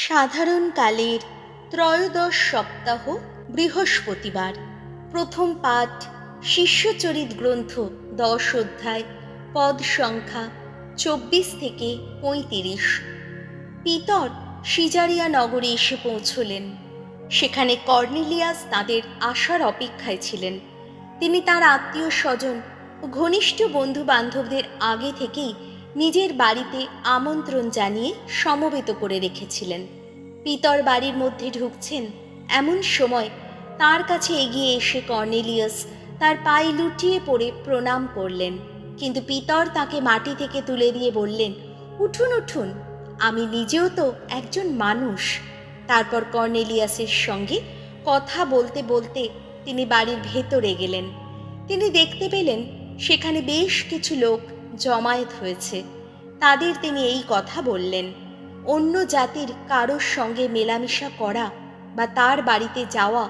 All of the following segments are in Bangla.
সাধারণ কালের ত্রয়োদশ সপ্তাহ বৃহস্পতিবার। প্রথম পাঠ শিষ্যচরিত গ্রন্থ 10 অধ্যায়, পদ সংখ্যা 24 থেকে 35। পিতর সিজারিয়া নগরে এসে পৌঁছলেন। সেখানে কর্নেলিয়াস তাদের আসার অপেক্ষায় ছিলেন। তিনি তার আত্মীয় স্বজন ও ঘনিষ্ঠ বন্ধু বান্ধবদের আগে থেকেই নিজের বাড়িতে আমন্ত্রণ জানিয়ে সমবেত করে রেখেছিলেন। পিতর বাড়ির মধ্যে ঢুকছেন, এমন সময় তার কাছে এগিয়ে এসে কর্নেলিয়াস তার পায়ে লুটিয়ে পড়ে প্রণাম করলেন। কিন্তু পিতর তাকে মাটি থেকে তুলে দিয়ে বললেন, উঠুন উঠুন, আমি নিজেও তো একজন মানুষ। তারপর কর্নেলিয়াসের সঙ্গে কথা বলতে বলতে তিনি বাড়ির ভেতরে গেলেন। তিনি দেখতে পেলেন সেখানে বেশ কিছু লোক জমায়েত হয়েছে। তাদের তিনি এই কথা বললেন, অন্য জাতির কারোর সঙ্গে মেলামেশা করা বা তার বাড়িতে যাওয়া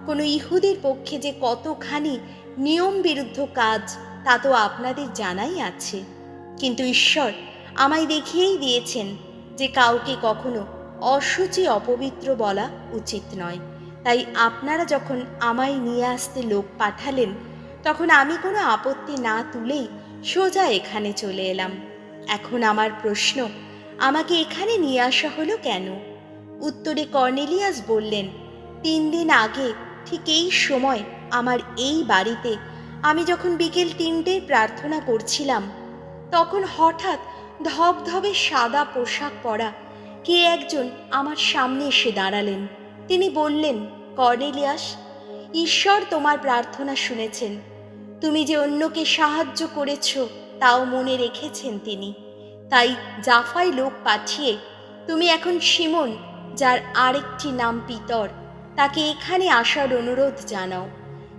কোনো ইহুদির পক্ষে যে কতখানি নিয়ম বিরুদ্ধ কাজ তা তো আপনাদের জানাই আছে। কিন্তু ঈশ্বর আমায় দেখিয়েই দিয়েছেন যে কাউকে কখনো অশুচি অপবিত্র বলা উচিত নয়। তাই আপনারা যখন আমায় নিয়ে আসতে লোক পাঠালেন, তখন আমি কোনো আপত্তি না তুলেই সোজা এখানে চলে এলাম। এখন আমার প্রশ্ন, আমাকে এখানে নিয়ে আসা হলো কেন? উত্তরে কর্নেলিয়াস বললেন, 3 দিন আগে ঠিক এই সময় আমার এই বাড়িতে আমি যখন বিকেল 3টেয় প্রার্থনা করছিলাম, তখন হঠাৎ ধবধবে সাদা পোশাক পরা কে একজন আমার সামনে এসে দাঁড়ালেন। তিনি বললেন, কর্নেলিয়াস, ঈশ্বর তোমার প্রার্থনা শুনেছেন। তুমি যে অন্যকে সাহায্য করেছ তাও মনে রেখেছেন তিনি। তাই জাফায় লোক পাঠিয়ে তুমি এখন শিমন, যার আরেকটি নাম পিতর, তাকে এখানে আসার অনুরোধ জানাও।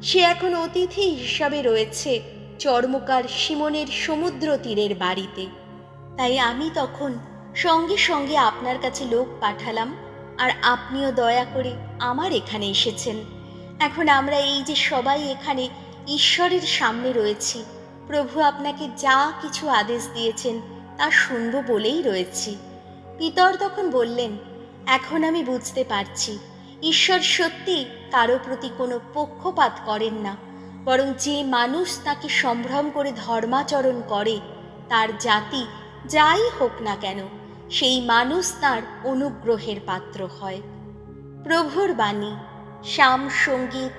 সে এখন অতিথি হিসাবে রয়েছে চর্মকার শিমনের সমুদ্র তীরের বাড়িতে। তাই আমি তখন সঙ্গে সঙ্গে আপনার কাছে লোক পাঠালাম, আর আপনিও দয়া করে আমার এখানে এসেছেন। এখন আমরা এই যে সবাই এখানে ঈশ্বরের সামনে রয়েছি, প্রভু আপনাকে যা কিছু আদেশ দিয়েছেন তা শুনব বলেই রয়েছি। পিতর তখন বললেন, এখন আমি বুঝতে পারছি ঈশ্বর সত্যি কারো প্রতি কোনো পক্ষপাত করেন না, বরং যে মানুষ তাকে সম্ভ্রম করে ধর্মাচরণ করে, তার জাতি যাই হোক না কেন, সেই মানুষ তার অনুগ্রহের পাত্র হয়। প্রভুর বাণী। শাম সঙ্গীত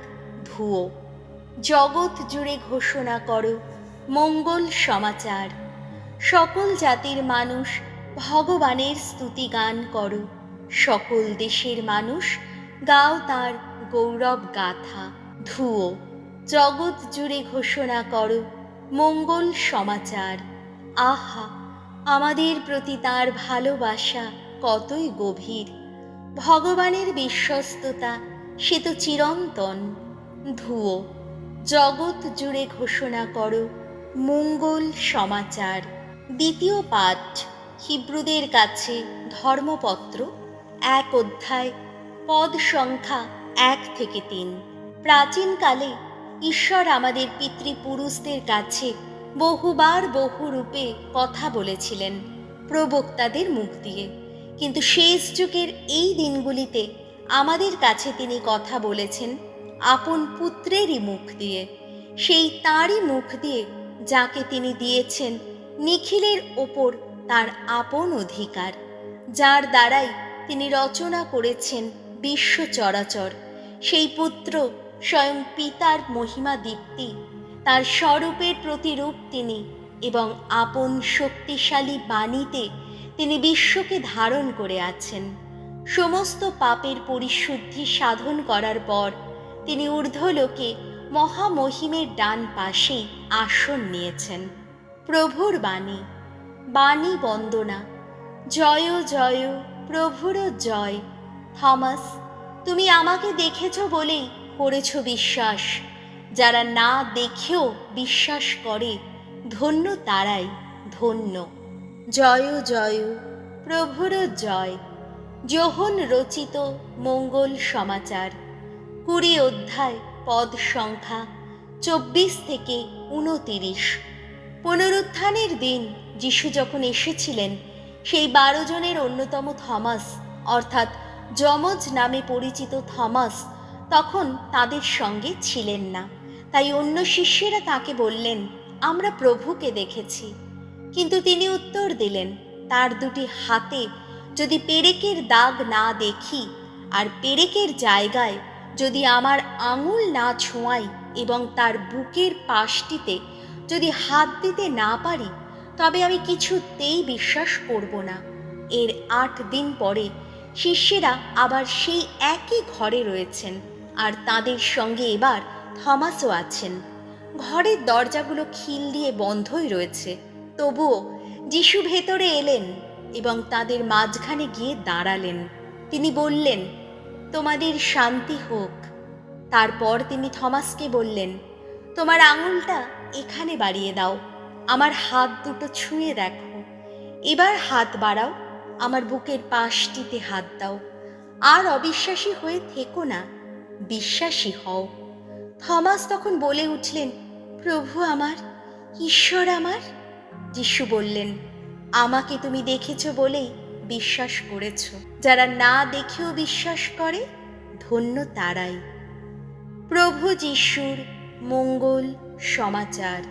ধুয়ো। জগৎ জুড়ে ঘোষণা করো মঙ্গল সমাচার। সকল জাতির মানুষ ভগবানের স্তুতি গান করো। সকল দেশের মানুষ গাও তার গৌরব গাথা। ধুয়ো। জগৎ জুড়ে ঘোষণা করো মঙ্গল সমাচার। আহা, আমাদের প্রতি তার ভালোবাসা কতই গভীর। ভগবানের বিশ্বস্ততা সে তো চিরন্তন। ধুয়ো। জগৎ জুড়ে ঘোষণা করো মঙ্গল সমাচার। দ্বিতীয় পাঠ হিব্রুদের কাছে ধর্মপত্র 1 অধ্যায়, পদ সংখ্যা 1 থেকে 3। প্রাচীনকালে ঈশ্বর আমাদের পিতৃপুরুষদের কাছে বহুবার বহুরূপে কথা বলেছিলেন প্রবক্তাদের মুখ দিয়ে। কিন্তু শেষ যুগের এই দিনগুলিতে আমাদের কাছে তিনি কথা বলেছেন আপন পুত্রেরই মুখ দিয়ে, সেই তাঁরই মুখ দিয়ে যাকে তিনি দিয়েছেন নিখিলের ওপর তার আপন অধিকার, যার দ্বারাই তিনি রচনা করেছেন বিশ্ব চরাচর। সেই পুত্র স্বয়ং পিতার মহিমা দীপ্তি, তার স্বরূপের প্রতিরূপ তিনি, এবং আপন শক্তিশালী বাণীতে তিনি বিশ্বকে ধারণ করে আছেন। সমস্ত পাপের পরিশুদ্ধি সাধন করার পর তিনি ঊর্ধ্বলোকে মহামহিমের ডান পাশেই আসন নিয়েছেন। প্রভুর বাণী। বাণী বন্দনা। জয় জয় প্রভুর জয়। থমাস, তুমি আমাকে দেখেছ বলেই করেছ বিশ্বাস। যারা না দেখেও বিশ্বাস করে, ধন্য তারাই, ধন্য। জয় জয় প্রভুর জয়। যোহন রচিত মঙ্গল সমাচার 20 অধ্যায়, পদ সংখ্যা 24 থেকে 29। পুনরুত্থানের দিন যিশু যখন এসেছিলেন, সেই 12 জনের অন্যতম থমাস অর্থাৎ যমজ নামে পরিচিত থমাস তখন তাদের সঙ্গে ছিলেন না। তাই অন্য শিষ্যেরা তাকে বললেন, আমরা প্রভুকে দেখেছি। কিন্তু তিনি উত্তর দিলেন, তার দুটি হাতে যদি পেরেকের দাগ না দেখি, আর পেরেকের জায়গায় যদি আমার আঙুল না ছোঁয়াই এবং তার বুকের পাশটিতে যদি হাত দিতে না পারি, তবে আমি কিছুতেই বিশ্বাস করব না। এর 8 দিন পরে শিষ্যেরা আবার সেই একই ঘরে রয়েছেন, আর তাদের সঙ্গে এবার থমাসও আছেন। ঘরের দরজাগুলো খিল দিয়ে বন্ধই রয়েছে, তবুও যিশু ভেতরে এলেন এবং তাদের মাঝখানে গিয়ে দাঁড়ালেন। তিনি বললেন, তোমাদের শান্তি হোক। তারপর তিনি থমাসকে বললেন, তোমার আঙুলটা এখানে বাড়িয়ে দাও, আমার হাত দুটো ছুঁয়ে দেখো, এবার হাত বাড়াও, আমার বুকের পাশটিতে হাত দাও। আর অবিশ্বাসী হয়ে থেকো না, বিশ্বাসী হও। থমাস তখন বলে উঠলেন, প্রভু আমার, ঈশ্বর আমার। যিশু বললেন, আমাকে তুমি দেখেছ বলেই বিশ্বাস করেছ। যারা না দেখেও বিশ্বাস করে, ধন্য তারাই। প্রভু যিশুর মঙ্গল সমাচার।